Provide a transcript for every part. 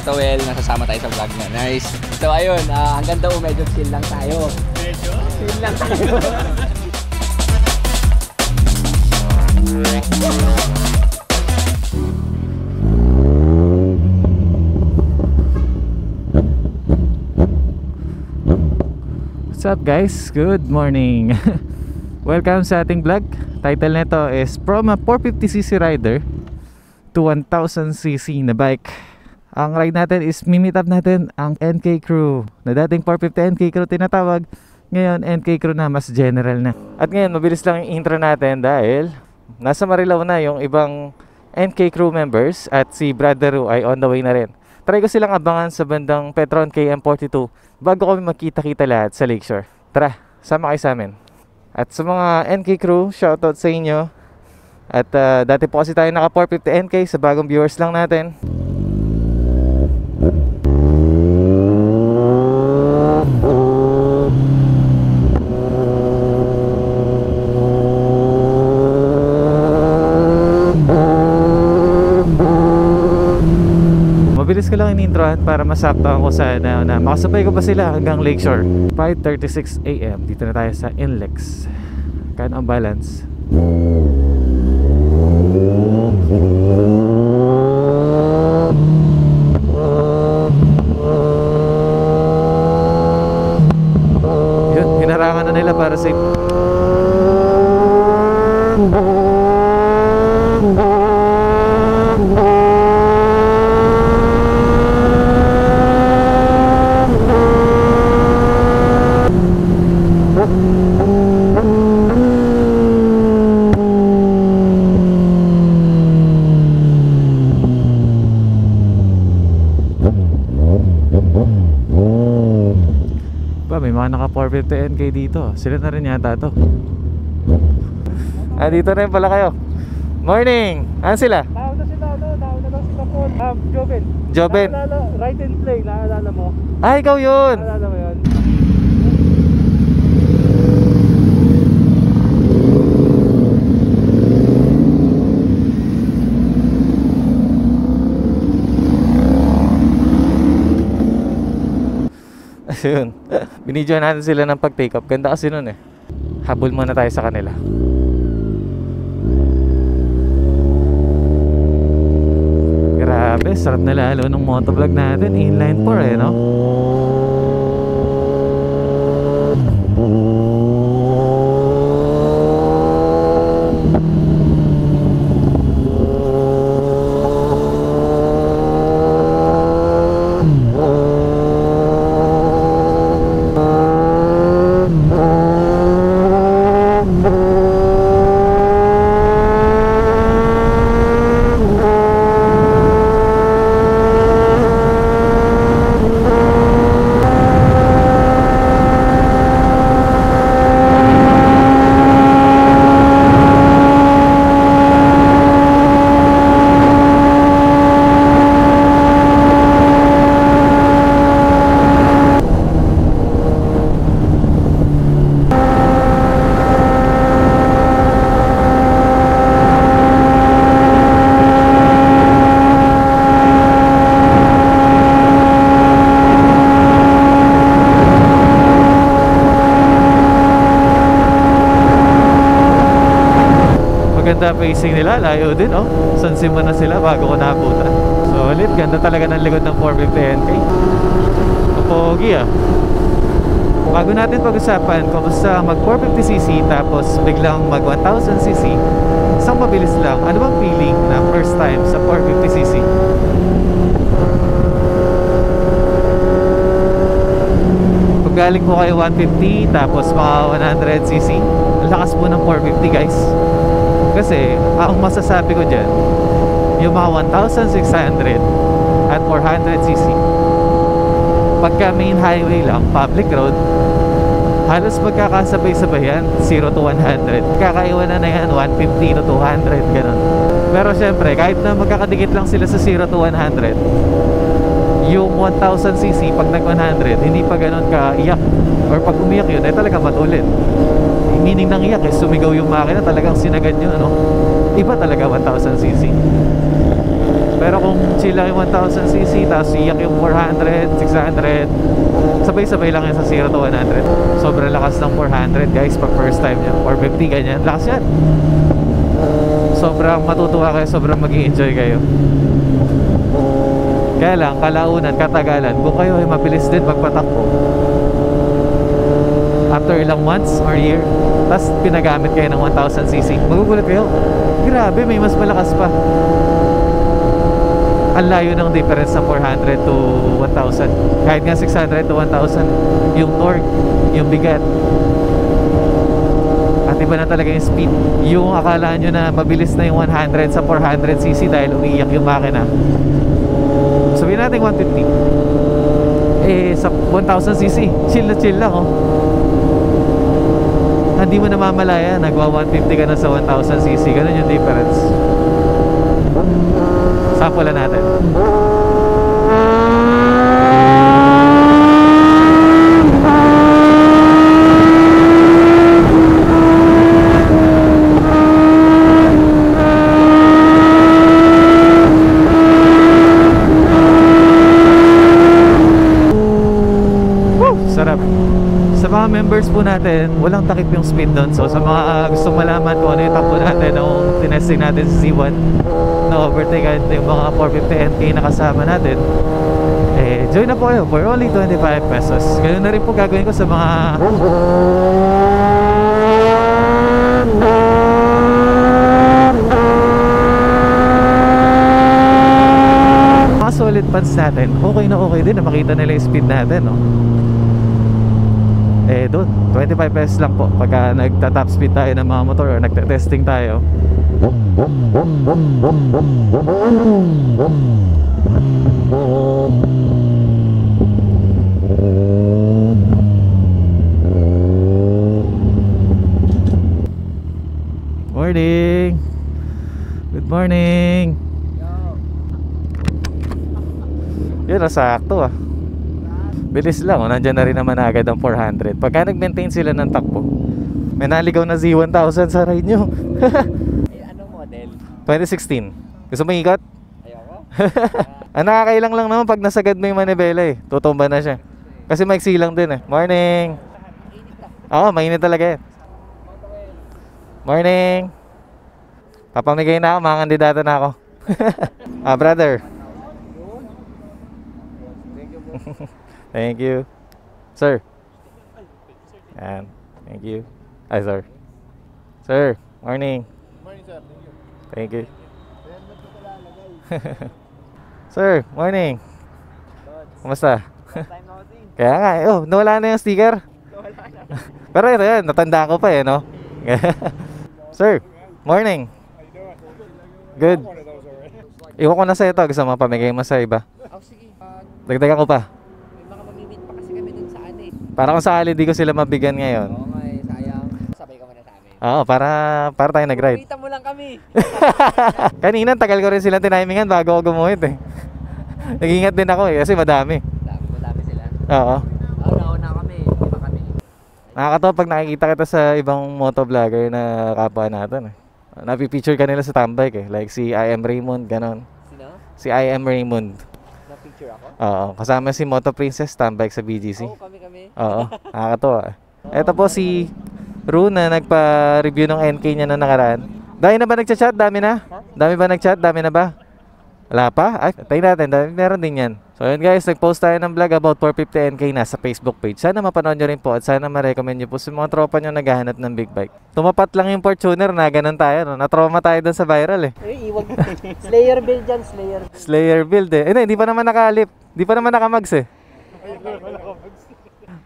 Otowel, nasasama tayo sa vlog na. Nice. So ayun, hanggang daw medyo chill lang tayo. Medyo? Chill lang tayo. What's up guys? Good morning. Welcome sa ating vlog. Title nito is From a 450cc rider to 1000cc na bike. Ang ride natin is meet up natin ang NK Crew na dating 450 NK Crew tinatawag. Ngayon NK Crew na, mas general na. At ngayon mabilis lang yung intro natin dahil nasa Marilao na yung ibang NK Crew members at si Brother Ru ay on the way na rin. Try ko silang abangan sa bandang Petron KM42 bago kami magkita-kita lahat sa Lakeshore. Tara, sama kayo sa amin. At sa mga NK Crew, shoutout sa inyo. At dati po kasi tayo naka 450 NK, sa bagong viewers lang natin. Mabilis ko lang in-introhan para masakto ako sa na makasabay ko ba sila hanggang Lakeshore. 5:36 AM, dito na tayo sa Inlex. Kano ang balance? Yun, hinarangan na nila para safe. May mga naka 450 NK dito. Sila na rin yata to. Dito na rin pala kayo. Morning! Ano sila? Tao na sila sila po. Joven. Joven? Right and play, naalala mo? Ay, ikaw yun! Naalala mo yun? Yun. Binidyoan natin sila ng pag-take up. Ganda kasi nun eh. Habol muna tayo sa kanila. Grabe, sarap na lalo ng motovlog natin. Inline 4 eh, no? Ganda pacing nila, layo din oh. San Simon na sila bago ko naabutan. Solid, ganda talaga ng likod ng 450 NK. Pogi ah. Bago natin pag-usapan kung basta mag 450cc tapos biglang mag 1000cc, isang mabilis lang, ano bang feeling na first time sa 450cc? Pag galing po kayo 150 tapos mga 100cc, ang lakas po ng 450 guys. Kasi ang masasabi ko dyan, yung mga 1,600 at 400cc, pagka main highway lang, public road, halos magkakasabay-sabay yan, 0 to 100. Kakaiwanan na yan, 150 to 200, ganun. Pero syempre, kahit na magkakadikit lang sila sa 0 to 100, yung 1,000cc pag nag 100, hindi pa ganun ka-iyak. Or pag umiyak yun, ay talaga matulid. Meaning ng iyak is sumigaw yung makina, talagang sinagad yun, ano? Iba talaga 1000cc. Pero kung chill lang yung 1000cc tapos iyak yung 400, 600, sabay-sabay lang yan sa 0 to 100. Sobrang lakas ng 400 guys pag first time nyo. 450 ganyan, lakas yan. Sobrang matutuwa kayo, sobrang mag-i-enjoy kayo. Kaya lang, kalaunan, katagalan, kung kayo ay mabilis din pagpatakbo, after ilang months or year, tapos pinagamit kayo ng 1000cc, magugulat kayo, grabe, may mas malakas pa. Ang layo ng difference ng 400 to 1000. Kahit nga 600 to 1000, yung torque, yung bigat, at iba na talaga yung speed. Yung akala nyo na mabilis na yung 100 sa 400cc dahil umiiyak yung makina, sabihin natin 150, sa 1000cc chill lang oh. Hindi mo namamalaya, nagwa 150 ka na sa 1000cc. Ganun yung difference. Sample natin. Sarap. Sa mga members po natin, walang takip yung speed doon. So sa mga gustong malaman kung ano yung takbo natin nung tinesting natin sa Z1 na overtake at yung mga 450 NK na kasama natin, join na po kayo for only 25 pesos. Ganun na rin po gagawin ko sa mga solid pants natin. Okay na okay din na makita nila yung speed natin, no? Doon 25 pesos lang po pagka nagta-top speed tayo ng mga motor or nagte-testing tayo. Morning. Good morning. Yun, nasakto ah. Bilis lang, nandyan na rin naman agad ang 400. Pagka nag-maintain sila ng takbo, may naligaw na Z1000 sa ride nyo. Anong model? 2016. Gusto mo ikot? Ayoko. Ang nakakailang lang naman pag nasagad mo yung manibela eh. Tutumba na siya. Kasi maiksi lang din eh. Morning. Oo, mainit talaga eh. Morning. Papamigay na ako, mga kandidata na ako. Brother. Thank you. Sir. And thank you. Hi, sir. Sir, morning. Morning, sir. Thank you. Sir, morning. Kumusta? Kaya nga, nawala na yung sticker. Pero ito yan, natanda ko pa eh, no? Sir, morning. Good. Iwan ko na sa ito, gusto mo pamigay mo sa iba. Sige. Dagdagan ko pa. Para kung sakali di ko sila mabigyan ngayon. Oo nga eh, sayang. Sabay ka muna sa amin. Oo, para tayo nag-ride. Kita mo lang kami. Kanina, tagal ko rin silang tinimingan bago ako gumuhit eh. Nag-ingat din ako eh, kasi madami. Madami sila. Oo. Nauna kami, iba kami. Nakakatawa pag nakikita kita sa ibang motovlogger na kapwa natin eh. Napipicture ka nila sa tambike eh. Like si I Am Raymond, ganon. Sino? Si I Am Raymond. Na-picture ako? Oo, kasama si Moto Princess, tambike sa BGC. Oo, kami. Oo, nakakatawa. Ito po si Ru na nagpa-review ng NK niya na nakaraan. Dami na ba nagchat-chat? Dami na? Dami ba nagchat? Dami na ba? Wala pa? Ay, tayo natin. Meron din yan. So yun guys, nag-post tayo ng vlog about 450 NK na sa Facebook page. Sana mapanood nyo rin po at sana ma-recommend nyo po sa mga tropa nyo naghahanap ng big bike. Tumapat lang yung Fortuner na ganun tayo. No? Na-trauma tayo dun sa viral eh. Iwag. Slayer build dyan, Slayer. Slayer build eh. Hindi pa naman nakalip. Hindi pa naman nakamags eh.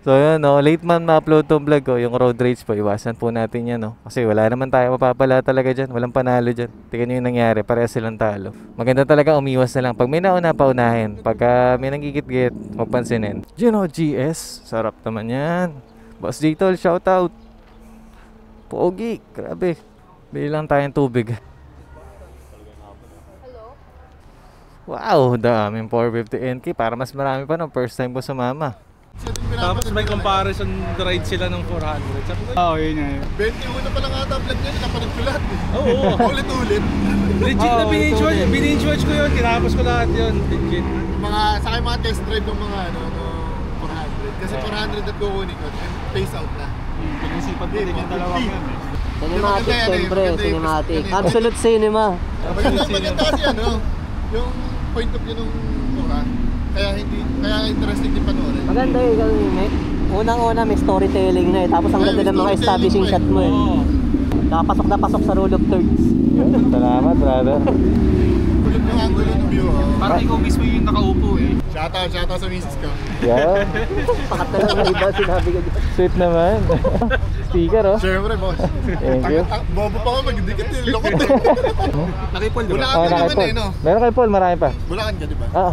So yun, no, late man ma-upload tong vlog ko, yung road rage po, iwasan po natin yan, no. Kasi wala naman tayo mapapala talaga dyan, walang panalo dyan. Tingnan nyo yung nangyari, parehas silang talo. Maganda talaga umiwas na lang. Pag may nauna, paunahin. Pagka may nanggigit-git, magpansinin. Gino GS, sarap naman yan. Boss J-Tol, shoutout. Pogi, grabe. Bili lang tayong tubig. Wow, daming 450 NK. Para mas marami pa nung first time ko sumama. Tapos may comparison ride sila ng 400. Oo, yun nga yun. 21 pa lang ata vlog niya, napanood ko lahat eh. Oo. Ulit-ulit. Legit na bininge-watch ko yun. Tinapos ko lahat yun. Legit. Saka yung mga test drive ng mga 400. Kasi 400 at kukunin ko, phase out na. Pinisipan ko din yung dalawang yun. Cinematic, siyempre, cinematic. Absolute cinema. Maganda kasi yung point of view ng Tora. Kaya interesting din panoorin. Maganda eh. Unang-una may storytelling na eh. Tapos ang ganda ng mga establishing shot mo eh. Nakapasok na pasok sa rule of thirds. Salamat, brother. Kulot yung angulo ng view. Parang ikaw mismo yung nakaupo eh. Shoutout sa misis ko. Yan. Pakat na lang na iba sinabi ko. Sweet naman. Sticker, oh. Siyempre, boss. Thank you. Bobo pa ako, magdikit yung lokot eh. Nakipol, di ba? Bulacan ka naman eh, no? Meron kay Paul, marami pa. Bulacan ka, di ba? Ah,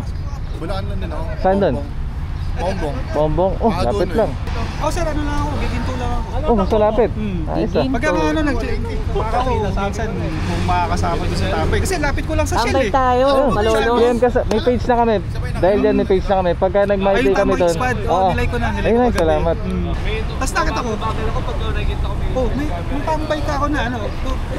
Bulacan lang din ako. Saan doon? Bongbong. Bombong. Oh, Ah, lapit doon, lang. Sir, ano lang ako, giginto lang ako. Oh, mas malapit. Ayos ah. Pagka parang minsan kung makakasama doon sa tambay. Kasi lapit ko lang sa Shell Tambay eh. tayo, malolo. Yan kasi may page na kami. Dahil dyan may page na kami. Pagka nag-my day kami doon. Nilay ko na. Ayun lang, salamat. Tapos nakita ko. Oh, may tambay ka ako na ano.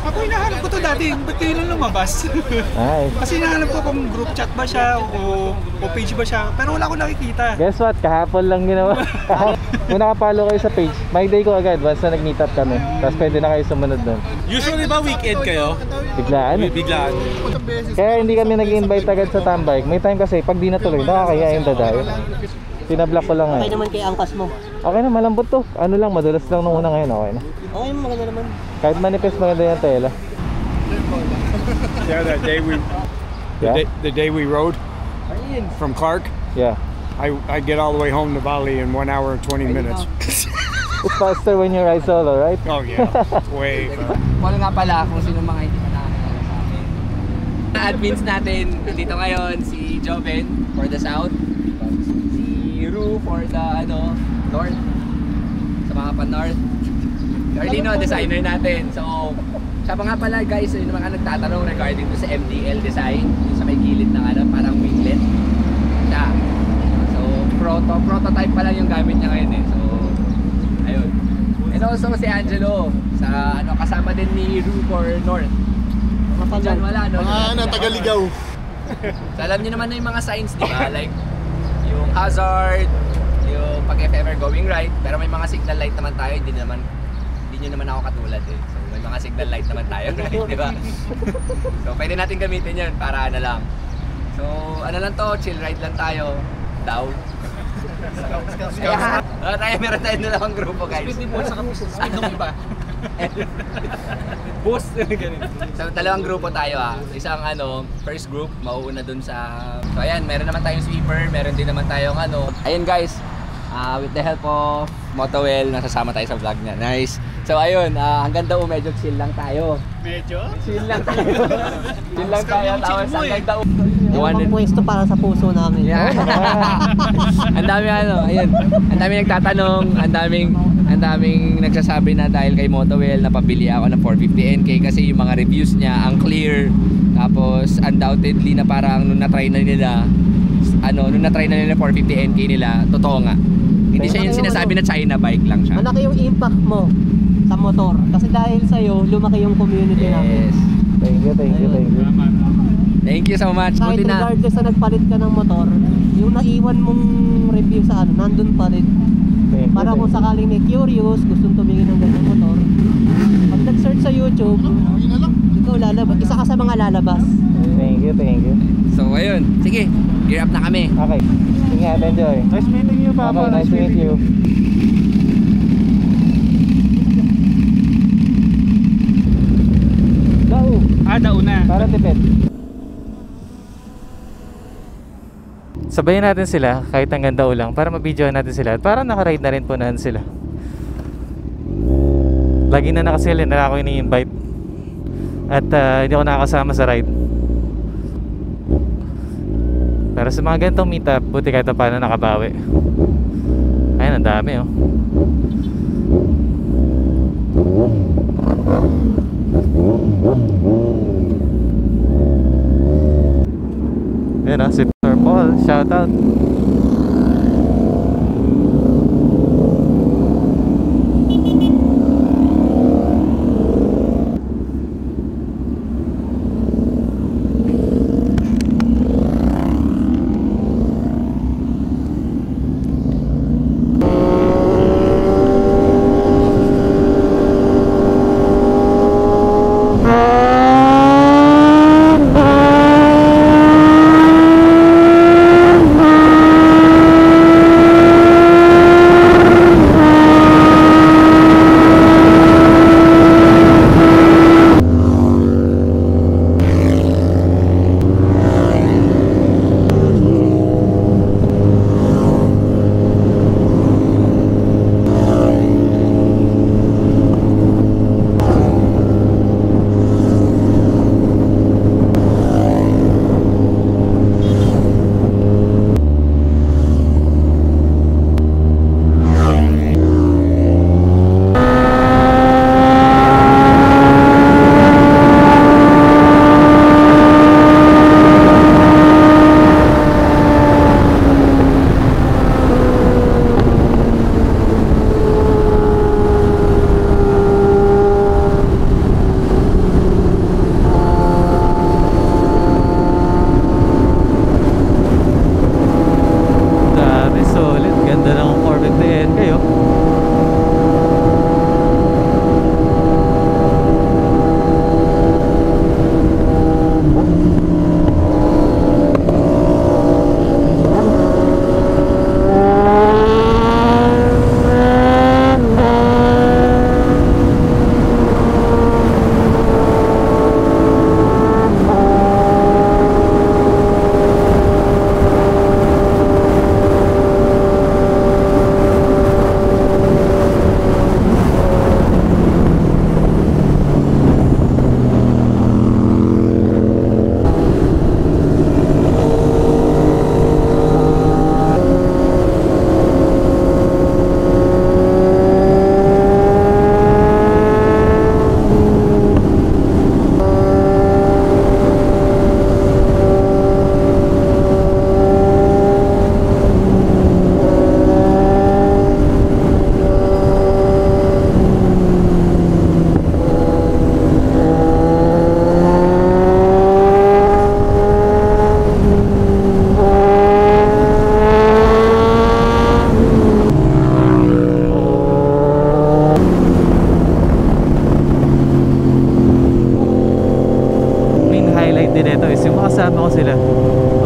Ako hinahanap ko to dati. Ba't kayo lang lumabas? Nice. Kasi hinahanap ko kung group chat ba siya o page ba siya. Pero wala ko nakikita. Guess what? Kahapon lang ginawa. Kung nakapalo kayo sa page, my day ko agad once na nag-meet up kami. Tapos pwede na kayo sumunod doon. Usually ba weekend kayo? Biglaan eh. Biglaan. Kaya hindi kami nag-invite agad sa tambay. May time kasi pag di natuloy, nakakaya yung dadayo. Pinablock ko lang Okay ngayon. naman kay angkas mo. Okay na, malambot to. Ano lang, madulas lang nung una ngayon. Okay na. Okay, maganda naman. Kahit manifest maganda yung tela. Yeah, that day Yeah? the day we rode from Clark, Yeah. I get all the way home to Bali in 1 hour and 20 minutes. It's faster when you ride solo, right? Oh yeah, way. Follow nga pala kung sino mga hindi pa nakakilala sa amin. Admins natin dito ngayon, si Joven for the South, si Ru for the North, sa mga pa-North. Carlino, designer natin. So, siya pa nga pala guys, yung mga nagtatanong regarding to sa MDL design, yung sa may gilid ng parang winglet. Siya. So, prototype pa lang yung gamit niya ngayon eh. So, ayun. And also si Angelo, sa kasama din ni Ru for North. Diyan wala, no? Mga tagaligaw. So, alam niyo naman na yung mga signs, di ba? Like, yung hazard, yung pag if ever going right, pero may mga signal light naman tayo, hindi nyo naman ako katulad eh. So, may mga signal light naman tayo, right? Di ba? So, pwede natin gamitin yun para lang. So, lang to, chill ride lang tayo. Daw. Meron tayo dalawang grupo guys. Speed mo sa speed ng iba. Boost. So, dalawang grupo tayo Isang first group, mauuna dun sa... So ayan, meron naman tayong sweeper, meron din naman tayong Ayun guys, with the help of Motowell, nasasama tayo sa vlog niya. Nice. So ayun, hanggang daw medyo chill lang tayo. Medyo? Chill lang tayo. Chill lang tayo. Tapos hanggang daw. Yung pwesto para sa puso namin. Yeah. Ang dami ayun. Ang dami nagtatanong, ang daming nagsasabi na dahil kay Motowell napabili ako ng 450NK kasi yung mga reviews niya ang clear. Tapos undoubtedly na parang nung na-try na nila 450NK nila, totoo nga. Hindi siya yung sinasabi na China bike lang siya. Malaki yung impact mo sa motor. Kasi dahil sa'yo, lumaki yung community namin. Yes. Thank you. Thank you so much. Kahit Buti na. regardless na nagpalit ka ng motor, yung naiwan mong review sa nandun pa rin. Para kung sakaling may curious, gustong tumingin ng ganyan motor, pag nag-search sa YouTube, ikaw lalabas. Isa ka sa mga lalabas. Thank you. So ayun, sige, gear up na kami. Okay. Ingat, enjoy. Nice meeting you, Papa. Okay, nice to meet you. Dauna. Para tipid. Sabayan natin sila kahit hanggang daw lang para mabidyoan natin sila at para nakaride na rin po na sila. Lagi na nakasili na ako ini-invite at hindi ako nakakasama sa ride. Pero sa mga ganitong meetup, buti kahit paano nakabawi. Ayun, ang dami oh. Ayun oh, si Sir Paul, shout out.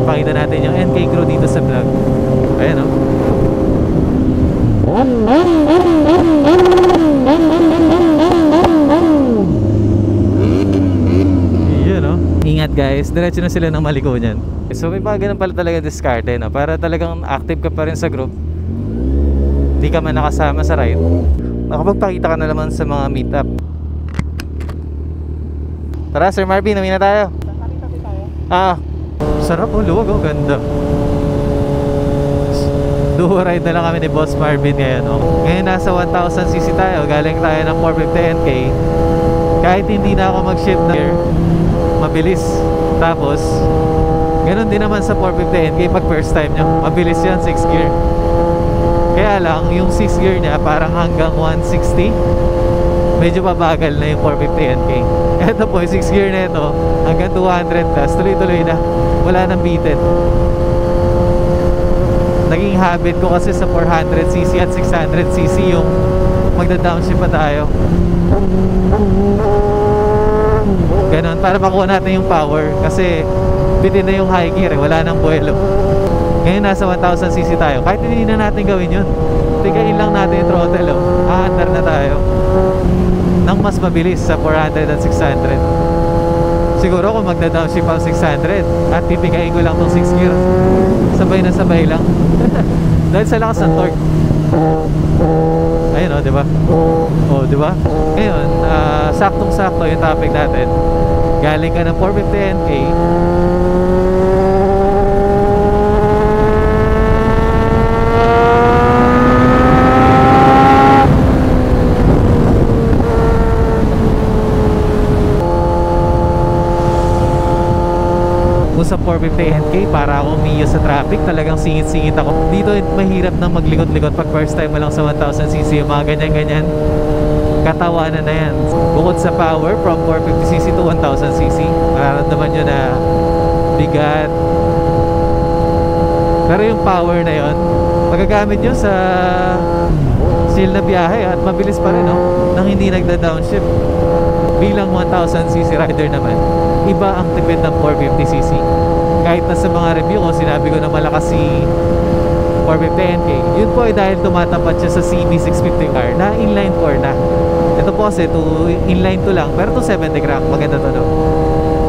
Mapakita natin yung NK crew dito sa vlog. Ayan, oh. Yun, oh. Ingat guys, diretso na sila ng maliko niyan. So may mga ganun pala talaga diskarte, no? Para talagang active ka pa rin sa group, di ka man nakasama sa ride, nakapagpakita ka na naman sa mga meetup. Tara Sir Marvin, uwi na tayo. Sarap, oh, luwag, oh, ganda. Duo ride na lang kami ni Boss Marvin ngayon, oh. Ngayon nasa 1000cc tayo, galing tayo ng 450NK. Kahit hindi na ako mag-shift na gear, mabilis. Tapos ganun din naman sa 450NK pag first time nyo, mabilis yan, 6 gear. Kaya lang yung 6 gear niya parang hanggang 160, medyo pabagal na yung 450NK. Eto po, yung 6 gear na ito hanggang 200 plus, tuloy-tuloy na, wala nang bitin. Naging habit ko kasi sa 400cc at 600cc yung magda-downshift pa tayo. Ganon, para makuha natin yung power. Kasi bitin na yung high gear, wala nang buwelo. Ngayon nasa 1000cc tayo, kahit hindi na natin gawin yun, tigain lang natin yung throttle, oh. Aandar na tayo nang mas mabilis sa 400 at 600. Siguro kung magda-downshift ang 600 at titigain ko lang tong 6 gear, sabay na sabay lang. Dahil sa lakas ng torque. Ayun, oh, di ba? Oh, di ba? Ngayon, saktong-sakto yung topic natin. Galing ka ng 450NK, kung sa 450NK para akong Mio sa traffic, talagang singit-singit ako. Dito mahirap na maglikot-likot pag first time mo lang sa 1000cc, yung mga ganyan-ganyan, katawanan na yan. Bukod sa power from 450cc to 1000cc, mararamdaman nyo na bigat. Pero yung power na yon, magagamit nyo sa chill na biyahe at mabilis pa rin, no? Nang hindi nagda-downshift. Bilang 1000cc rider naman, iba ang tipid ng 450cc. Kahit na sa mga review ko, sinabi ko na malakas si 450NK, yun po ay dahil tumatapat siya sa CB650R na inline 4 na. Ito po kasi inline 2 lang, pero 270 crank, maganda to, no?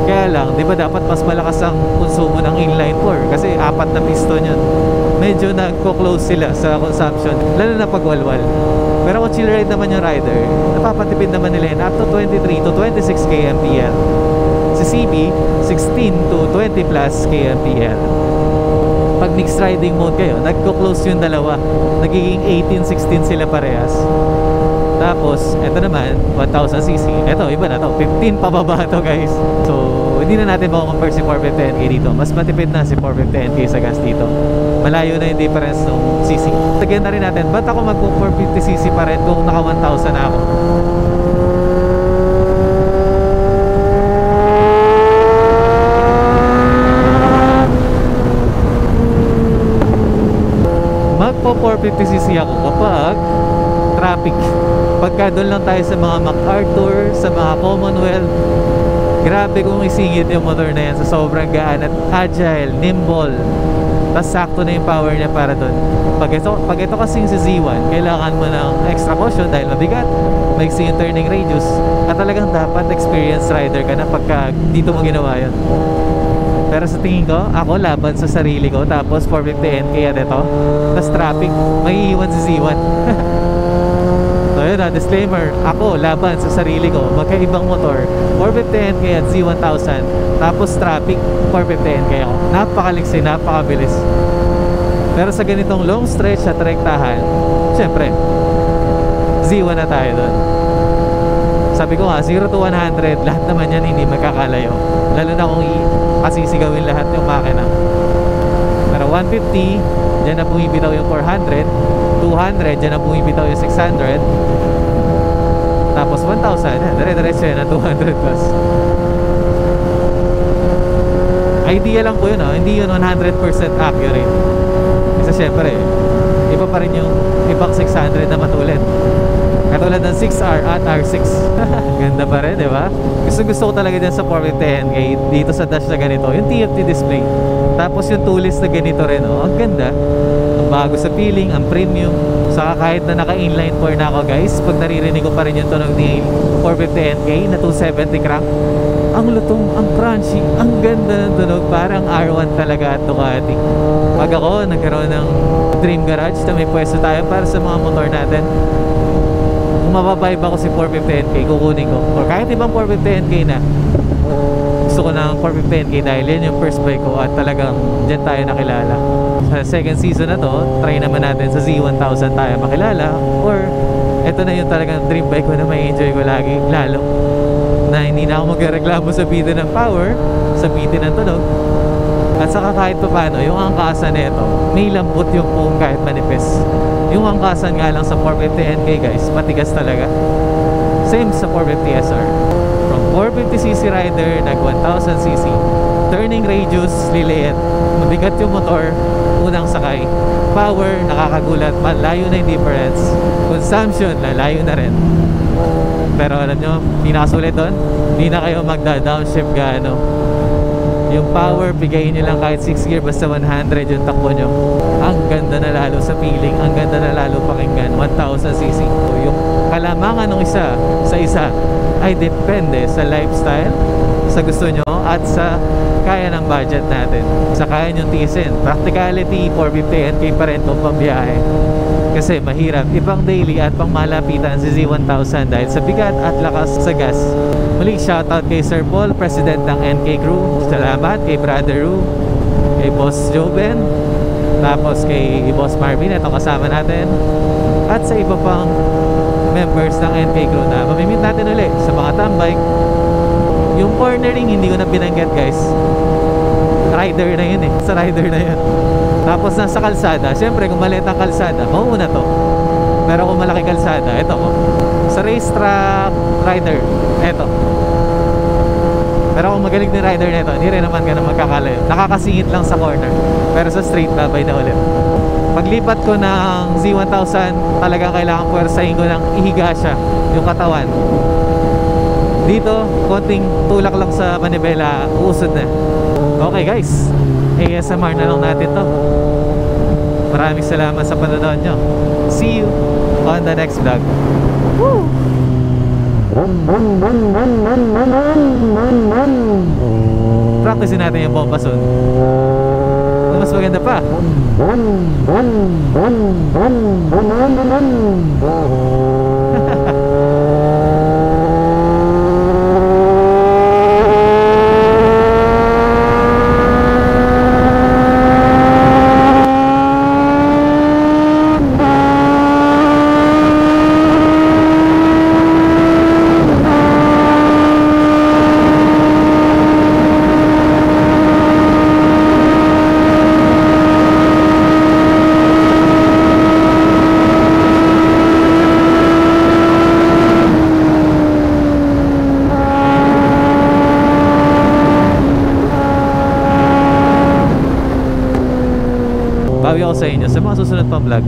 Kaya lang, di ba dapat mas malakas ang konsumo ng inline 4 kasi 4 na piston yun. Medyo nagko-close sila sa consumption, lalo na pag walwal. Pero kung chill ride naman yung rider, napapatipid naman nila yun up to 23 to 26 kmpl. Si CB, 16 to 20 plus kmpl. Pag mixed riding mode kayo, nagko-close yung dalawa, nagiging 18-16 sila parehas. Tapos, eto naman, 1000cc. Eto, iba na to. 15 pababa to, guys. So, hindi na natin makakompare si 450NK dito. Mas matipid na si 450NK sa gas dito. Malayo na yung difference ng cc. Tagayan na rin natin, ba't ako mag-450cc pa rin kung naka 1,000 na ako? Magpo 450cc ako kapag traffic. Pagka doon lang tayo sa mga MacArthur, sa mga Commonwealth, grabe kung isingit yung motor na yan sa sobrang gaan at agile, nimble. Tapos sakto na yung power niya para doon. Pag ito kasing si Z1, kailangan mo ng extra caution dahil mabigat, maiksi yung turning radius, at talagang dapat experienced rider ka na pagka dito mo ginawa yun. Pero sa tingin ko, ako laban sa sarili ko, tapos 450NK at ito, tapos traffic, may iiwan si Z1. So yun na, disclaimer, ako laban sa sarili ko, magkaibang motor, 450NK at Z1000, tapos traffic, 450NK ako. Napakaliksi, napakabilis. Pero sa ganitong long stretch at rektahan, syempre, Z1 na tayo doon. Sabi ko nga, 0 to 100, lahat naman yan hindi magkakalayo. Lalo na kung kasisigawin lahat yung makina. Pero 150, dyan na bumibitaw yung 400. 200, dyan na bumibitaw yung 600. Tapos 1,000, yan, dire-diretso yan na 200 plus. Idea lang po yun, oh. Hindi yun 100% accurate. Kasi syempre, iba pa rin yung ibang 600 na matulad. Katulad ng 6R at R6. Ganda pa rin, di ba? Gusto ko talaga din sa 450NK dito sa dash na ganito, yung TFT display. Tapos yung tulis na ganito rin, oh, ang ganda. Ang bago sa feeling, ang premium. Saka kahit na naka-inline 4 na ako guys, pag naririnig ko pa rin yung tunog ni 450NK na 270 crank, ang lutong, ang crunchy, ang ganda ng tunog, parang R1 talaga at Ducati. Pag ako nagkaroon ng dream garage na may pwesto tayo para sa mga motor natin, kung mababibe ako si 450NK, kukunin ko. Or kahit ibang 450NK na, gusto ko ng 450NK dahil yan yung first bike ko at talagang dyan tayo nakilala. Sa second season na to, try naman natin sa Z1000 tayo makilala, or eto na yung talagang dream bike ko na may enjoy ko lagi, lalo na hindi na ako magreklamo sa bitin ng power, sa bitin ng tunog. At saka kahit pa paano, yung angkasan nito, may lambot yung foam kahit manipis. Yung angkasan nga lang sa 450NK guys, matigas talaga. Same sa 450SR. From 450cc rider, nag 1000cc. Turning radius, liliit. Mabigat yung motor, unang sakay. Power, nakakagulat, malayo na yung difference. Consumption, lalayo na rin. Pero alam nyo, pinakasulit doon, hindi na kayo magda-downshift gaano. Yung power, bigayin nyo lang kahit 6 gear, basta 100 yung takbo nyo. Ang ganda na lalo sa feeling, ang ganda na lalo pakinggan, 1000cc. So, yung kalamangan ng isa sa isa ay depende sa lifestyle, sa gusto nyo, at sa kaya ng budget natin. Sa kaya nyo tiisin. Practicality, 450NK pa rin kung pambiyahe. Kasi mahirap ipang daily at pang malapitan si Z1000 dahil sa bigat at lakas sa gas. Muli shoutout kay Sir Paul, President ng NK Crew. Salamat kay Brother Ru, kay Boss Joven, tapos kay Boss Marvin, itong kasama natin, at sa iba pang members ng NK Crew na mamimit natin ulit sa mga tambike. Yung cornering hindi ko na binanggit guys, rider na yun eh, sa rider na yun. Tapos nasa kalsada, syempre kung maliit ang kalsada, mauuna to. Pero kung malaki kalsada, ito ko. Sa racetrack rider, ito. Pero kung magaling din rider nito, hindi rin naman ganun magkakalayo. Nakakasingit lang sa corner. Pero sa straight, babay na ulit. Paglipat ko ng Z1000, talagang kailangan puwersahin ko ng ihiga siya, yung katawan. Dito, konting tulak lang sa manibela, uusod na. Okay guys, ASMR na lang natin to. Maraming salamat sa panonood nyo. See you on the next vlog. Woo! Practicein natin yung bomba soon. Mas maganda pa. Bawi ako sa inyo sa mga susunod pang vlog.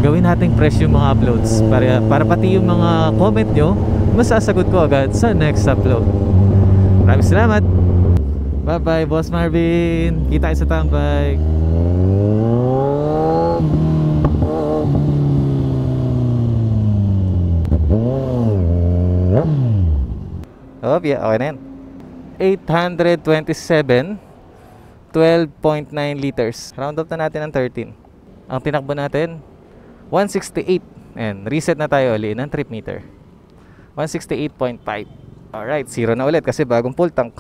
Gawin nating fresh yung mga uploads para pati yung mga comment nyo masasagot ko agad sa next upload. Maraming salamat. Bye bye Boss Marvin. Kita kayo sa tambay. Oh yeah, okay na yan. 827 12.9 liters. Round up na natin ng 13. Ang tinakbo natin 168. And reset na tayo ulit ng trip meter. 168.5. Alright, zero na ulit kasi bagong full tank.